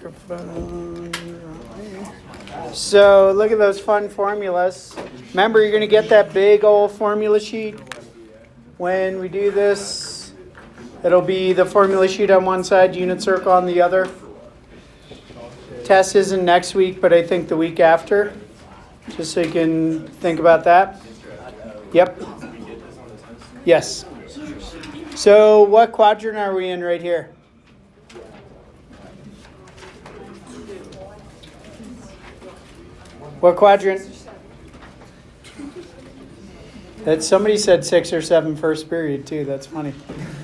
microphone. So look at those fun formulas. Remember, you're going to get that big old formula sheet. When we do this, it'll be the formula sheet on one side, unit circle on the other. Test isn't next week, but I think the week after. Just so you can think about that. Yep. Yes. So what quadrant are we in right here? What quadrant? That somebody said 6 or 7 first period too. That's funny.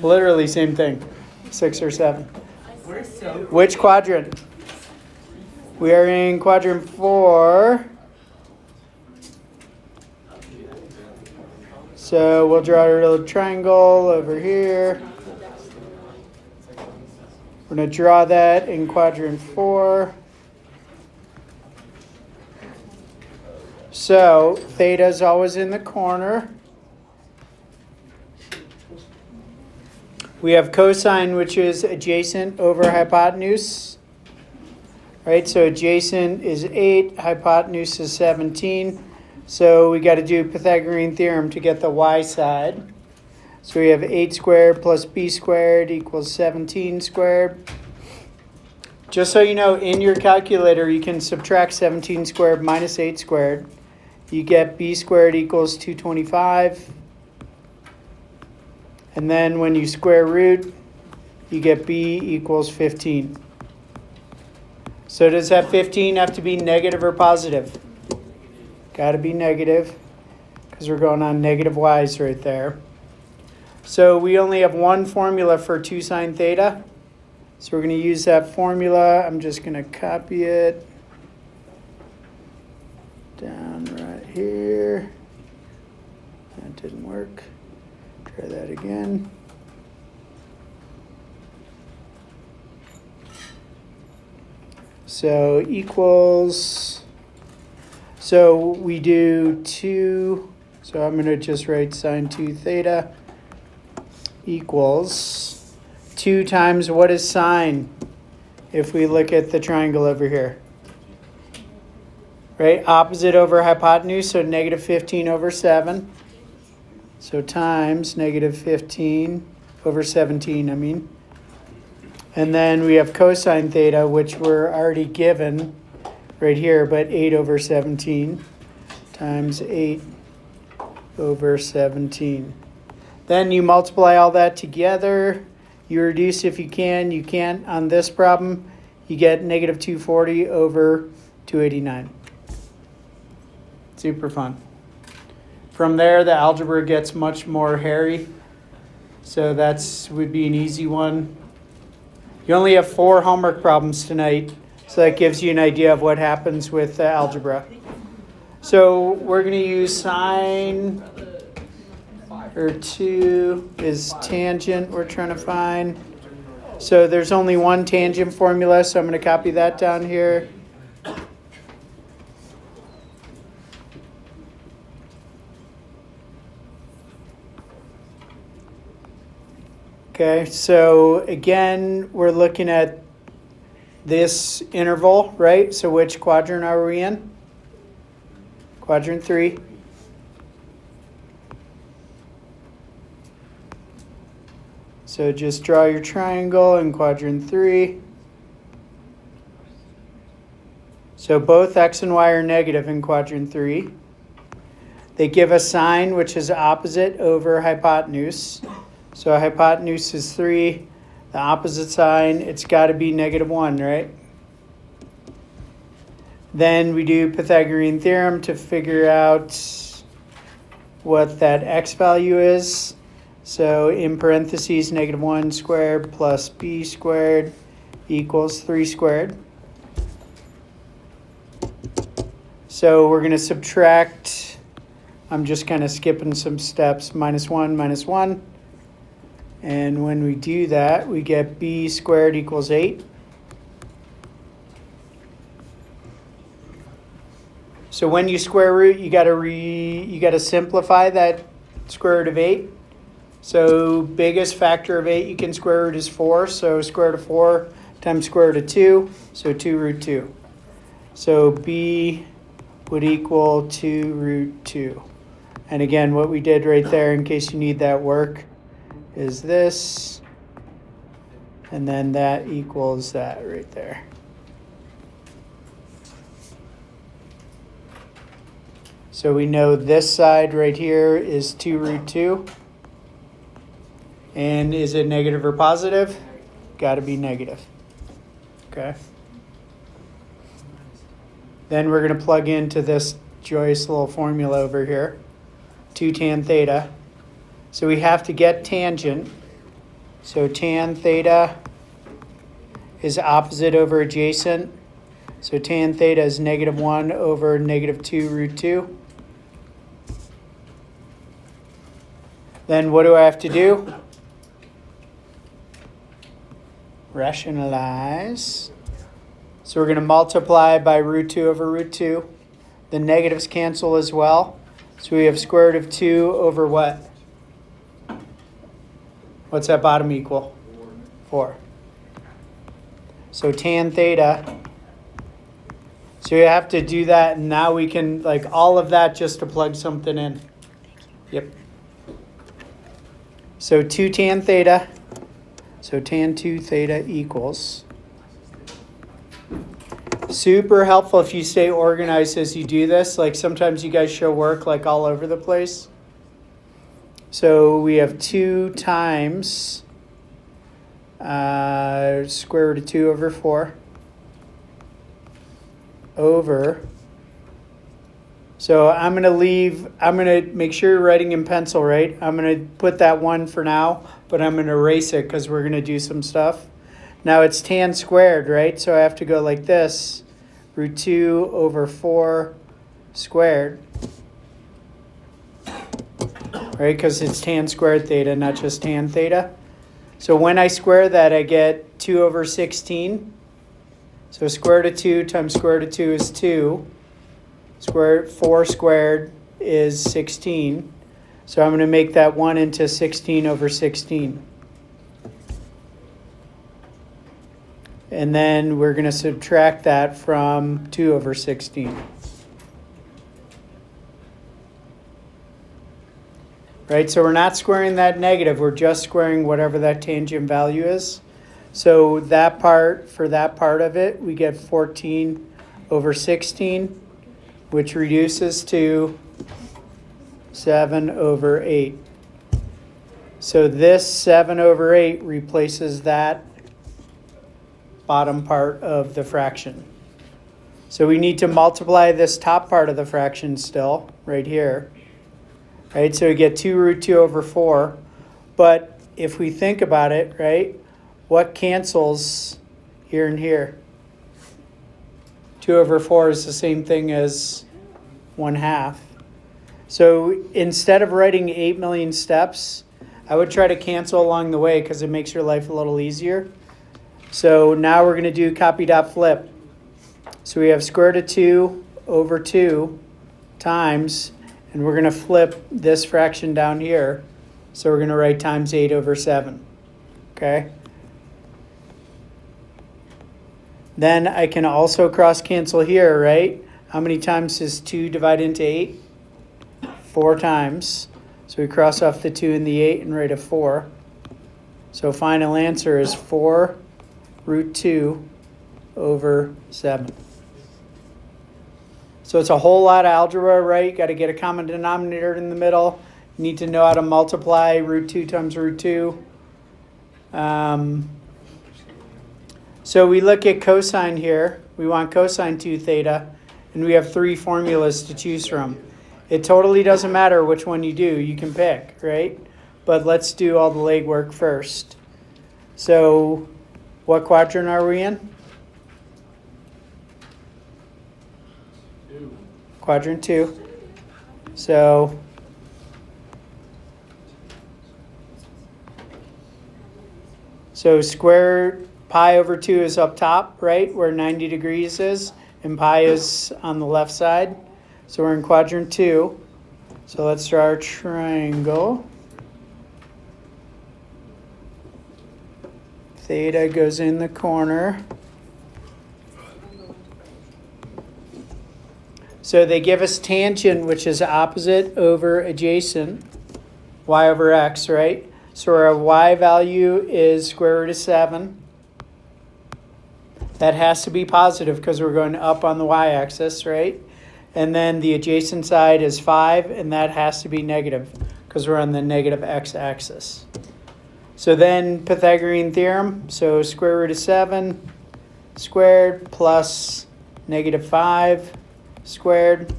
Literally same thing. 6 or 7. Which quadrant? We are in quadrant 4. So we'll draw a little triangle over here. We're going to draw that in quadrant 4. So theta is always in the corner. We have cosine, which is adjacent over hypotenuse. Right, so adjacent is 8, hypotenuse is 17. So we got to do Pythagorean theorem to get the y side. So we have 8 squared plus b squared equals 17 squared. Just so you know, in your calculator, you can subtract 17 squared minus 8 squared. You get b squared equals 225. And then when you square root, you get b equals 15. So does that 15 have to be negative or positive? Got to be negative because we're going on negative y's right there. So we only have one formula for 2 sine theta. So we're going to use that formula. I'm just going to copy it down right here. That didn't work. Try that again. So equals, so we do 2, so I'm going to just write sine 2 theta equals 2 times what is sine if we look at the triangle over here? Right, opposite over hypotenuse, so negative 15 over 7. So times negative 15 over 17, I mean. And then we have cosine theta, which we're already given right here, but 8 over 17 times 8 over 17. Then you multiply all that together. You reduce if you can. You can't on this problem. You get negative 240 over 289. Super fun. From there, the algebra gets much more hairy. So that's would be an easy one. You only have 4 homework problems tonight, so that gives you an idea of what happens with algebra. So we're going to use sine, or 2 is tangent we're trying to find. So there's only one tangent formula, so I'm going to copy that down here. Okay, so again, we're looking at this interval, right? So which quadrant are we in? Quadrant 3. So just draw your triangle in quadrant 3. So both x and y are negative in quadrant 3. They give a sine, which is opposite over hypotenuse. So hypotenuse is 3, the opposite sine, it's got to be negative 1, right? Then we do Pythagorean theorem to figure out what that x value is. So in parentheses, negative 1 squared plus b squared equals 3 squared. So we're going to subtract, I'm just kind of skipping some steps, minus 1, minus 1. And when we do that, we get b squared equals 8. So when you square root, you got to simplify that square root of 8. So biggest factor of 8 you can square root is 4. So square root of 4 times square root of 2, so 2 root 2. So b would equal 2 root 2. And again, what we did right there, in case you need that work, is this. And then that equals that right there. So we know this side right here is 2 root 2. And is it negative or positive? Got to be negative. Okay. Then we're going to plug into this joyous little formula over here. 2 tan theta. So we have to get tangent. So tan theta is opposite over adjacent. So tan theta is negative 1 over negative 2 root 2. Then what do I have to do? Rationalize. So we're going to multiply by root 2 over root 2. The negatives cancel as well. So we have square root of 2 over what? What's that bottom equal? 4. So tan theta. So you have to do that, and now we can, like, all of that just to plug something in. Yep. So 2 tan theta. So tan 2 theta equals. Super helpful if you stay organized as you do this. Like sometimes you guys show work like all over the place. So we have 2 times square root of 2 over 4 over. So I'm going to make sure you're writing in pencil, right? I'm going to put that 1 for now, but I'm going to erase it because we're going to do some stuff. Now it's tan squared, right? So I have to go like this, root 2 over 4 squared, right? Because it's tan squared theta, not just tan theta. So when I square that, I get 2 over 16. So square root of 2 times square root of 2 is 2. 4 squared is 16. So I'm going to make that 1 into 16 over 16. And then we're going to subtract that from 2 over 16. Right, so we're not squaring that negative. We're just squaring whatever that tangent value is. So that part, for that part of it, we get 14 over 16, which reduces to 7 over 8. So this 7 over 8 replaces that bottom part of the fraction. So we need to multiply this top part of the fraction still, right here. Right, so we get 2 root 2 over 4. But if we think about it, right, what cancels here and here? 2 over 4 is the same thing as 1/2. So instead of writing 8 million steps, I would try to cancel along the way because it makes your life a little easier. So now we're going to do copy dot flip. So we have square root of 2 over 2 times, and we're going to flip this fraction down here. So we're going to write times 8 over 7. Okay? Then I can also cross cancel here, right? How many times is 2 divided into 8? 4 times. So we cross off the 2 and the 8 and write a 4. So final answer is 4 root 2 over 7. So it's a whole lot of algebra, right? Got to get a common denominator in the middle. You need to know how to multiply root 2 times root 2. So we look at cosine here. We want cosine 2 theta, and we have 3 formulas to choose from. It totally doesn't matter which one you do. You can pick, right? But let's do all the legwork first. So what quadrant are we in? 2. Quadrant 2. So square pi over 2 is up top, right, where 90 degrees is, and pi is on the left side. So we're in quadrant 2. So let's draw our triangle. Theta goes in the corner. So they give us tangent, which is opposite over adjacent, y over x, right? So our y value is square root of 7. That has to be positive because we're going up on the y-axis, right? And then the adjacent side is 5, and that has to be negative because we're on the negative x-axis. So then Pythagorean theorem, so square root of 7 squared plus negative 5 squared,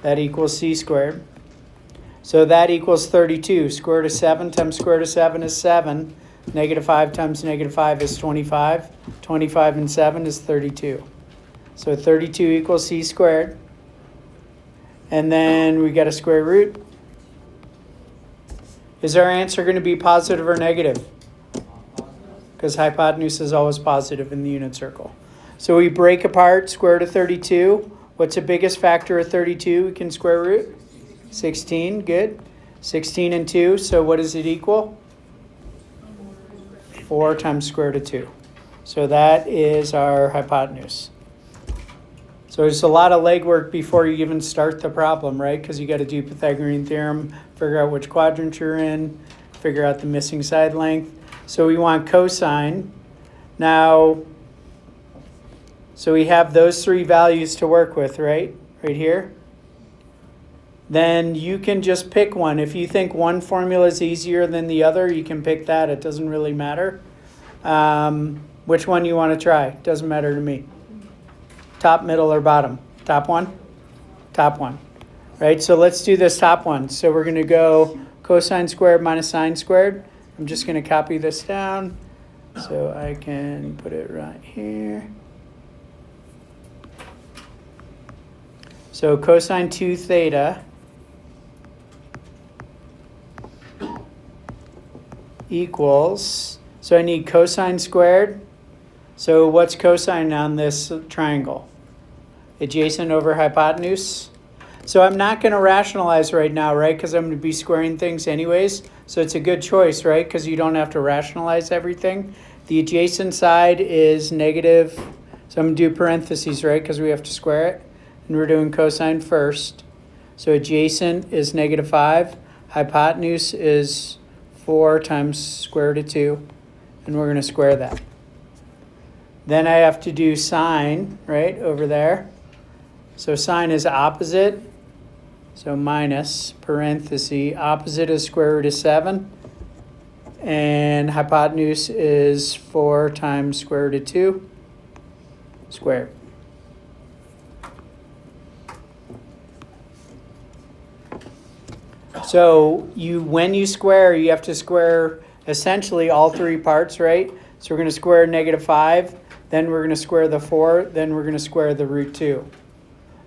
that equals c squared. So that equals 32. Square root of 7 times square root of 7 is 7. Negative 5 times negative 5 is 25. 25 and 7 is 32. So 32 equals c squared. And then we got a square root. Is our answer going to be positive or negative? Because hypotenuse is always positive in the unit circle. So we break apart square root of 32. What's the biggest factor of 32 we can square root? 16, good. 16 and 2, so what does it equal? 4 times square root of 2. So that is our hypotenuse. So there's a lot of legwork before you even start the problem, right? Because you got to do Pythagorean theorem, figure out which quadrant you're in, figure out the missing side length. So we want cosine. Now, so we have those three values to work with, right? Right here. Then you can just pick one. If you think one formula is easier than the other, you can pick that. It doesn't really matter. Which one you want to try? Doesn't matter to me. Top, middle, or bottom? Top one? Top one. Right, so let's do this top one. So we're going to go cosine squared minus sine squared. I'm just going to copy this down so I can put it right here. So cosine 2 theta equals, so I need cosine squared. So what's cosine on this triangle? Adjacent over hypotenuse. So I'm not going to rationalize right now, right? Because I'm going to be squaring things anyways. So it's a good choice, right? Because you don't have to rationalize everything. The adjacent side is negative. So I'm going to do parentheses, right? Because we have to square it. And we're doing cosine first. So adjacent is negative 5. Hypotenuse is 4 times square root of 2. And we're going to square that. Then I have to do sine, right, over there. So sine is opposite. So minus, parenthesis, opposite is square root of 7. And hypotenuse is 4 times square root of 2 squared. So when you square, you have to square essentially all three parts, right? So we're going to square negative 5, then we're going to square the 4, then we're going to square the root 2.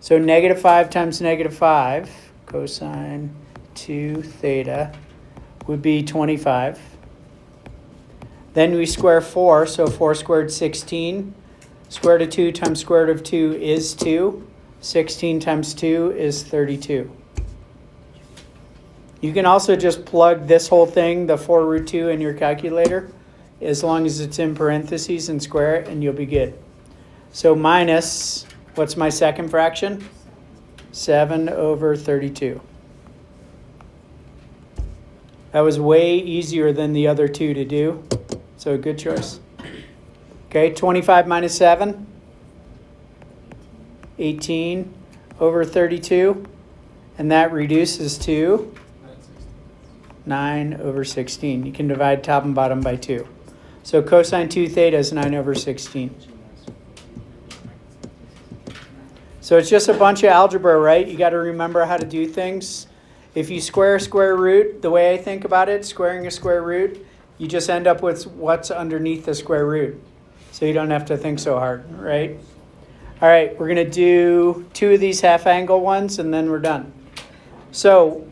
So negative 5 times negative 5, cosine 2 theta, would be 25. Then we square 4, so 4 squared 16. Square root of 2 times square root of 2 is 2. 16 times 2 is 32. You can also just plug this whole thing, the 4 root 2, in your calculator, as long as it's in parentheses, and square it, and you'll be good. So minus, what's my second fraction? 7 over 32. That was way easier than the other two to do, so good choice. Okay, 25 minus 7, 18 over 32, and that reduces to 9 over 16. You can divide top and bottom by 2. So cosine 2 theta is 9 over 16. So it's just a bunch of algebra, right? You got to remember how to do things. If you square a square root, the way I think about it, squaring a square root, you just end up with what's underneath the square root. So you don't have to think so hard, right? All right, we're going to do 2 of these half-angle ones, and then we're done. So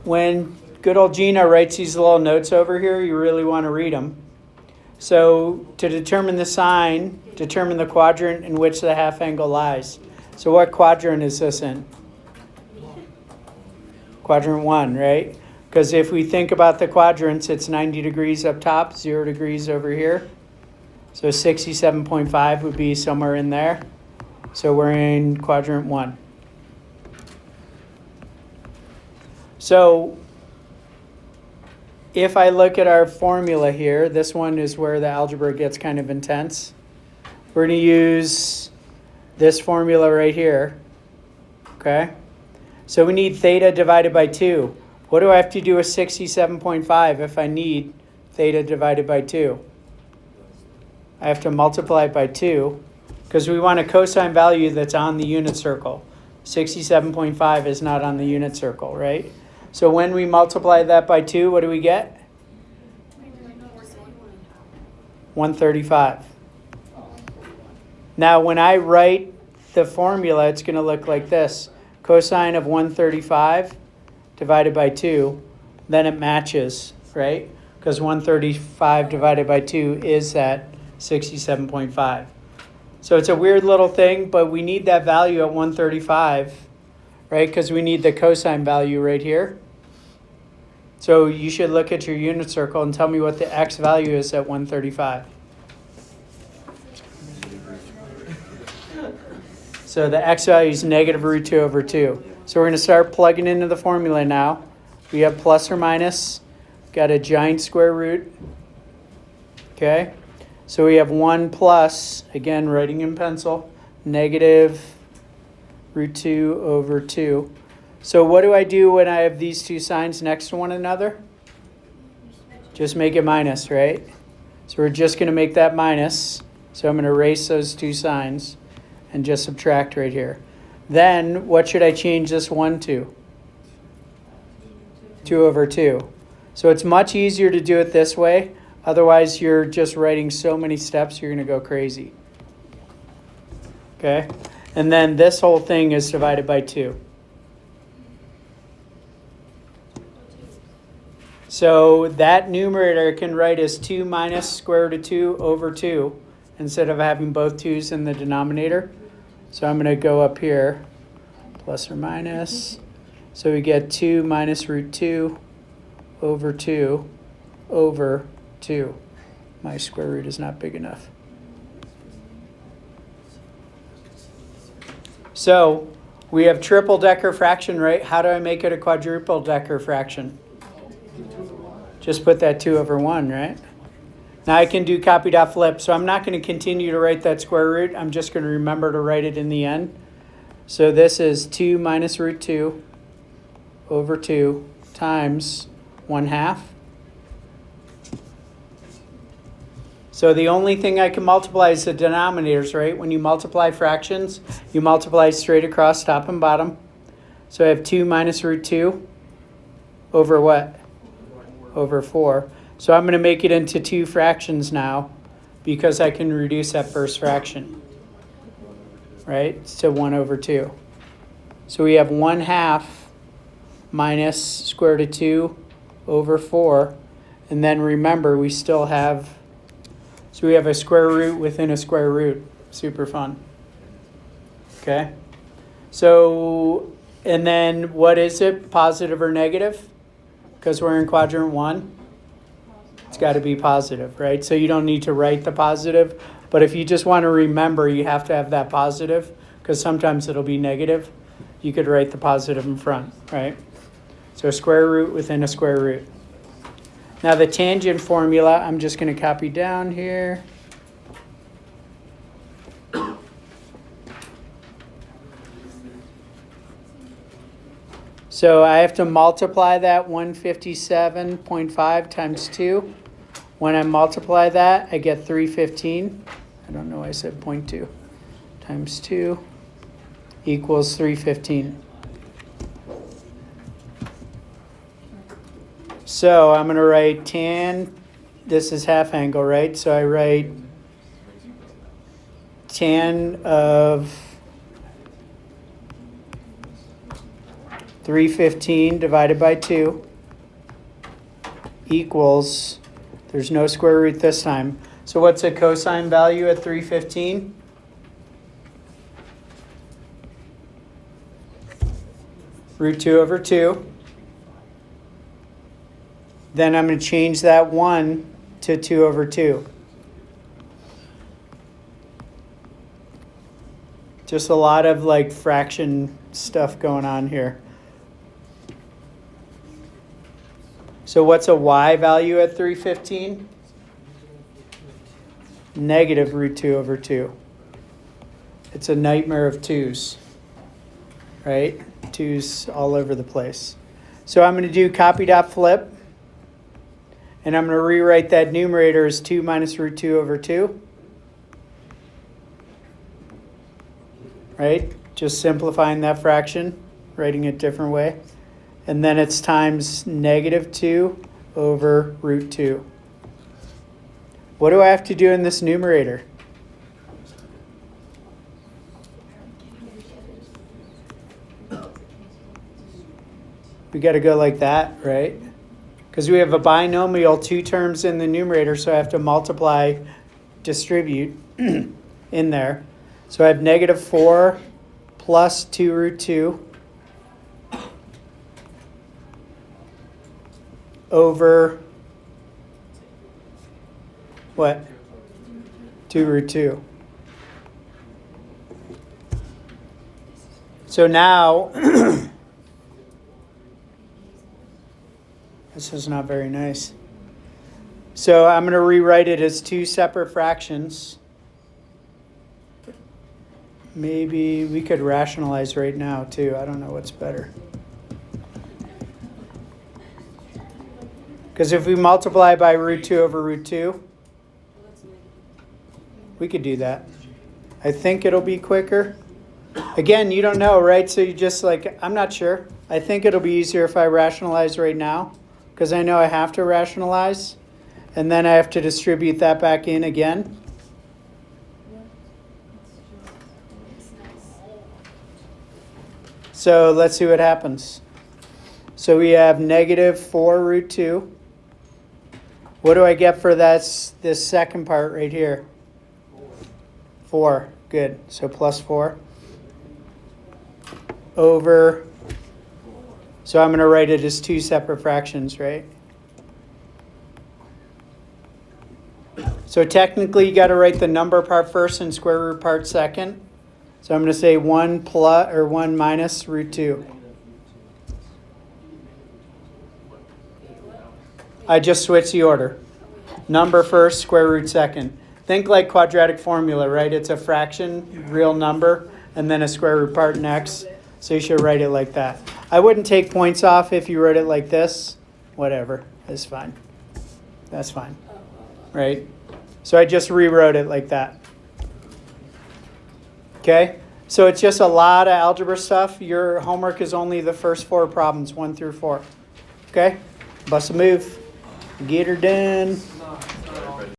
when good old Gina writes these little notes over here, you really want to read them. So to determine the sine, determine the quadrant in which the half angle lies. So what quadrant is this in? Quadrant 1, right? Because if we think about the quadrants, it's 90 degrees up top, 0 degrees over here. So 67.5 would be somewhere in there. So we're in quadrant 1. So if I look at our formula here, this one is where the algebra gets kind of intense. We're going to use this formula right here. Okay? So we need theta divided by 2. What do I have to do with 67.5 if I need theta divided by 2? I have to multiply it by 2 because we want a cosine value that's on the unit circle. 67.5 is not on the unit circle, right? So when we multiply that by 2, what do we get? 135. Now when I write the formula, it's going to look like this. Cosine of 135 divided by 2, then it matches, right? Because 135 divided by 2 is that 67.5. So it's a weird little thing, but we need that value at 135, right? Because we need the cosine value right here. So you should look at your unit circle and tell me what the x value is at 135. So the x value is negative root 2 over 2. So we're going to start plugging into the formula now. We have plus or minus, got a giant square root. Okay, so we have 1 plus, again writing in pencil, negative root 2 over 2. So what do I do when I have these two signs next to one another? Just make it minus, right? So we're just going to make that minus. So I'm going to erase those two signs and just subtract right here. Then what should I change this 1 to? 2 over 2. So it's much easier to do it this way. Otherwise, you're just writing so many steps, you're going to go crazy. Okay? And then this whole thing is divided by 2. So that numerator I can write as 2 minus square root of 2 over 2 instead of having both 2's in the denominator. So I'm going to go up here, plus or minus. So we get 2 minus root 2 over 2 over 2. My square root is not big enough. So we have triple decker fraction, right? How do I make it a quadruple decker fraction? Just put that 2 over 1, right? Now I can do copy dot flip. So I'm not going to continue to write that square root. I'm just going to remember to write it in the end. So this is 2 minus root 2 over 2 times 1/2. So the only thing I can multiply is the denominators, right? When you multiply fractions, you multiply straight across top and bottom. So I have 2 minus root 2 over what? Over 4. So I'm going to make it into 2 fractions now because I can reduce that first fraction, right? To 1 over 2. So we have 1/2 minus square root of 2 over 4. And then remember, we still have, so we have a square root within a square root. Super fun. Okay? So, and then what is it? Positive or negative? Because we're in quadrant 1. It's got to be positive, right? So you don't need to write the positive. But if you just want to remember, you have to have that positive because sometimes it'll be negative. You could write the positive in front, right? So a square root within a square root. Now the tangent formula, I'm just going to copy down here. So I have to multiply that 157.5 times 2. When I multiply that, I get 315. I don't know why I said 0.2. Times 2 equals 315. So I'm going to write tan, this is half angle, right? So I write tan of 315 divided by 2 equals, there's no square root this time. So what's a cosine value at 315? Root 2 over 2. Then I'm going to change that 1 to 2 over 2. Just a lot of like fraction stuff going on here. So what's a y value at 315? Negative root 2 over 2. It's a nightmare of 2's, right? 2's all over the place. So I'm going to do copy dot flip. And I'm going to rewrite that numerator as 2 minus root 2 over 2. Right? Just simplifying that fraction, writing it a different way. And then it's times negative 2 over root 2. What do I have to do in this numerator? We got to go like that, right? Because we have a binomial, 2 terms in the numerator, so I have to multiply, distribute in there. So I have negative 4 plus 2 root 2 over what? 2 root 2. So now, this is not very nice. So I'm going to rewrite it as 2 separate fractions. Maybe we could rationalize right now too. I don't know what's better. Because if we multiply by root 2 over root 2, we could do that. I think it'll be quicker. Again, you don't know, right? So you just like, I'm not sure. I think it'll be easier if I rationalize right now, because I know I have to rationalize, and then I have to distribute that back in again. So let's see what happens. So we have negative 4 root 2. What do I get for this second part right here? 4. Good. So plus 4 over. So I'm going to write it as 2 separate fractions, right? So technically you got to write the number part first and square root part second. So I'm going to say 1 plus or 1 minus root 2. I just switched the order. Number first, square root second. Think like quadratic formula, right? It's a fraction, real number, and then a square root part next. So you should write it like that. I wouldn't take points off if you wrote it like this. Whatever, that's fine. That's fine, right? So I just rewrote it like that. Okay, so it's just a lot of algebra stuff. Your homework is only the first 4 problems, 1 through 4. Okay, bust a move. Get her done.